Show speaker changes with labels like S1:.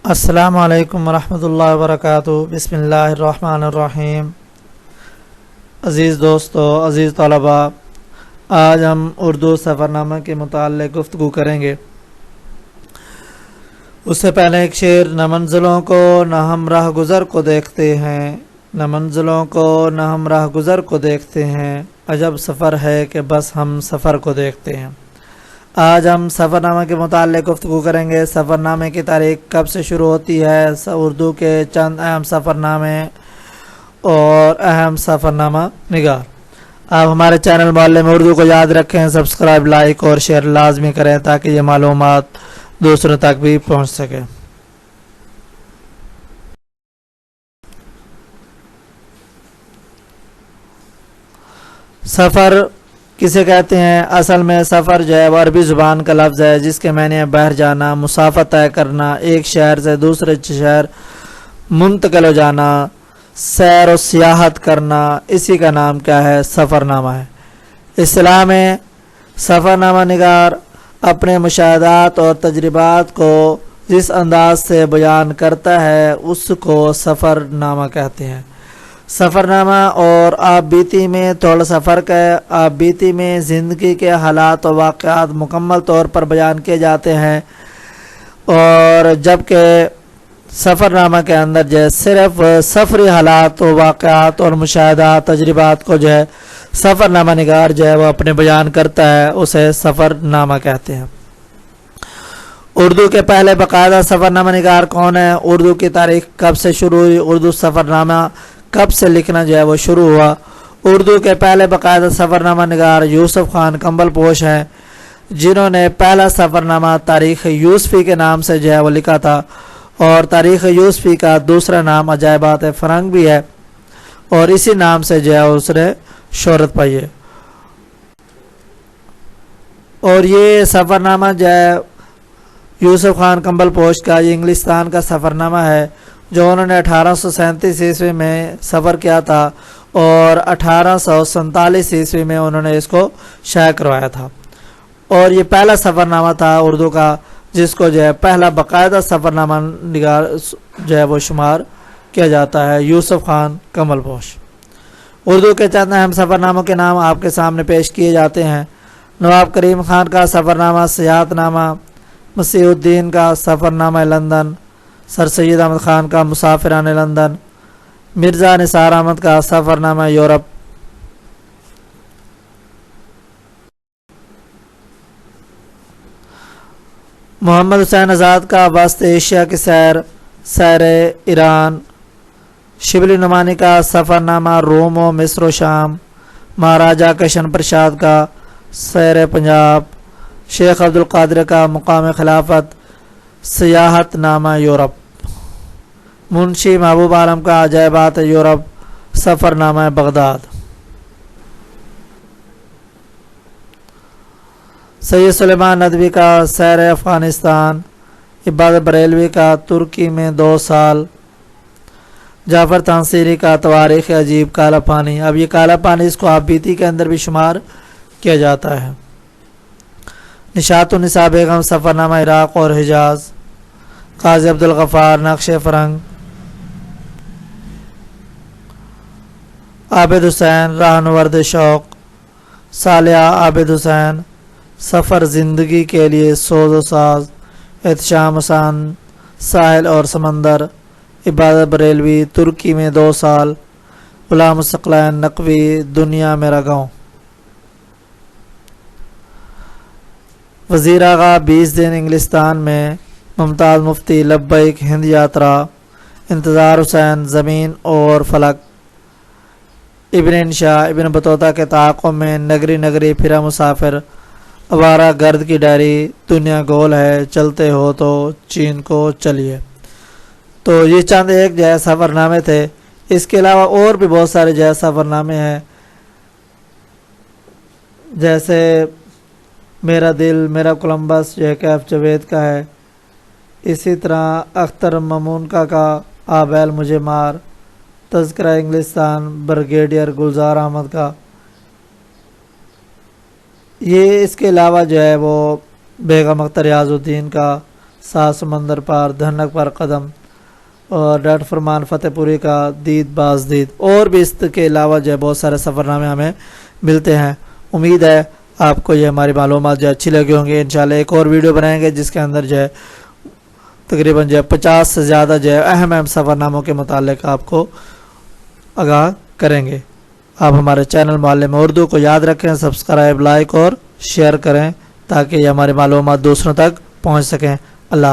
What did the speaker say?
S1: السلام علیکم ورحمۃ اللہ وبرکاتہ۔ بسم اللہ الرحمن الرحیم۔ عزیز دوستو، عزیز طلباء، آج ہم اردو سفرنامہ کے متعلق گفتگو کریں گے۔ اس سے پہلے ایک شعر: نہ منزلوں کو نہ ہم راہ گزر کو دیکھتے ہیں، نہ منزلوں کو نہ ہم راہ گزر کو دیکھتے ہیں، عجب سفر ہے کہ بس ہم سفر کو دیکھتے ہیں۔ آج ہم سفرنامہ کے متعلق گفتگو کریں گے۔ سفرنامے کی تاریخ کب سے شروع ہوتی ہے، اردو کے چند اہم سفرنامے اور اہم سفرنامہ نگار۔ آپ ہمارے چینل معلم اردو کو یاد رکھیں، سبسکرائب، لائک اور شیئر لازمی کریں تاکہ یہ معلومات دوسروں تک بھی پہنچ سکے۔ سفر کسے کہتے ہیں؟ اصل میں سفر جو ہے وہ عربی زبان کا لفظ ہے جس کے معنی ہے باہر جانا، مسافت طے کرنا، ایک شہر سے دوسرے شہر منتقل ہو جانا، سیر و سیاحت کرنا، اسی کا نام کیا ہے؟ سفرنامہ ہے۔ اصطلاح میں سفرنامہ نگار اپنے مشاہدات اور تجربات کو جس انداز سے بیان کرتا ہے اس کو سفرنامہ کہتے ہیں۔ سفرنامہ اور آپ بیتی میں تھوڑا سا فرق ہے۔ آپ بیتی میں زندگی کے حالات و واقعات مکمل طور پر بیان کیے جاتے ہیں، اور جبکہ سفرنامہ کے اندر جو ہے صرف سفری حالات و واقعات اور مشاہدات تجربات کو جو ہے سفرنامہ نگار جو ہے وہ اپنے بیان کرتا ہے، اسے سفرنامہ کہتے ہیں۔ اردو کے پہلے باقاعدہ سفرنامہ نگار کون ہے؟ اردو کی تاریخ کب سے شروع ہوئی؟ اردو سفرنامہ کب سے لکھنا جو ہے وہ شروع ہوا؟ اردو کے پہلے باقاعدہ سفرنامہ نگار یوسف خان کمبل پوش ہیں، جنہوں نے پہلا سفرنامہ تاریخ یوسفی کے نام سے جو ہے وہ لکھا تھا، اور تاریخ یوسفی کا دوسرا نام عجائبات فرنگ بھی ہے، اور اسی نام سے جو ہے اس نے شہرت پائی ہے۔ اور یہ سفرنامہ جو ہے یوسف خان کمبل پوش کا یہ انگلستان کا سفرنامہ ہے، جو انہوں نے 1837 عیسوی میں سفر کیا تھا، اور 1847 عیسوی میں انہوں نے اس کو شائع کروایا تھا، اور یہ پہلا سفرنامہ تھا اردو کا جس کو جو ہے پہلا باقاعدہ سفرنامہ نگار جو ہے وہ شمار کیا جاتا ہے، یوسف خان کمبل پوش۔ اردو کے چند اہم سفرناموں کے نام آپ کے سامنے پیش کیے جاتے ہیں۔ نواب کریم خان کا سفرنامہ سیاحت نامہ، مسیح الدین کا سفرنامہ لندن، سر سید احمد خان کا مسافران لندن، مرزا نثار احمد کا سفرنامہ یورپ، محمد حسین آزاد کا وسط ایشیا کی سیر ایران، شبلی نعمانی کا سفرنامہ روم و مصر و شام، مہاراجہ کشن پرساد کا سیر پنجاب، شیخ عبدالقادر کا مقام خلافت، سیاحت نامہ یورپ، منشی محبوب عالم کا عجائبات یورپ، سفرنامہ بغداد، سید سلیمان ندوی کا سیر افغانستان، عبادت بریلوی کا ترکی میں 2 سال، جعفر تنصیری کا تواریخ عجیب کالا پانی۔ اب یہ کالا پانی اس کو آپ بیتی کے اندر بھی شمار کیا جاتا ہے۔ نشاط النساء بیگم سفرنامہ عراق اور حجاز، قاضی عبدالغفار نقش فرنگ، عابد حسین راہنورد شوق، صالحہ عابد حسین سفر زندگی کے لیے سوز و ساز، احتشام حسین ساحل اور سمندر، عبادت بریلوی ترکی میں 2 سال، غلام الثقلین نقوی دنیا میرا گاؤں، وزیر آغا 20 دن انگلستان میں، ممتاز مفتی لبیک ہند یاترا، انتظار حسین زمین اور فلک، ابن انشا ابن بطوطہ کے تعاقب میں نگری نگری پھرا مسافر، آوارہ گرد کی ڈائری، دنیا گول ہے چلتے ہو تو چین کو چلیے۔ تو یہ چند ایک جو ہے سفرنامے تھے۔ اس کے علاوہ اور بھی بہت سارے جو ہے سفرنامے ہیں، جیسے میرا دل، میرا کولمبس جو ہے کیف جوید کا ہے، اسی طرح اختر ممونکا کا آبیل مجھے مار، تذکرہ انگلستان بریگیڈیئر گلزار احمد کا۔ یہ اس کے علاوہ جو ہے وہ بیگم اختر ریاض الدین کا سات سمندر پار، دھنک پر قدم، اور ڈاکٹر فرمان فتح پوری کا دید باز دید، اور بھی اس کے علاوہ جو ہے بہت سارے سفر نامے ہمیں ملتے ہیں۔ امید ہے آپ کو یہ ہماری معلومات جو اچھی لگی ہوں گی۔ انشاءاللہ ایک اور ویڈیو بنائیں گے جس کے اندر جو ہے تقریباً جو ہے 50 سے زیادہ جو ہے اہم سفر ناموں کے متعلق آپ کو آگاہ کریں گے۔ آپ ہمارے چینل معلم اردو کو یاد رکھیں، سبسکرائب، لائک اور شیئر کریں تاکہ یہ ہماری معلومات دوسروں تک پہنچ سکیں۔ اللہ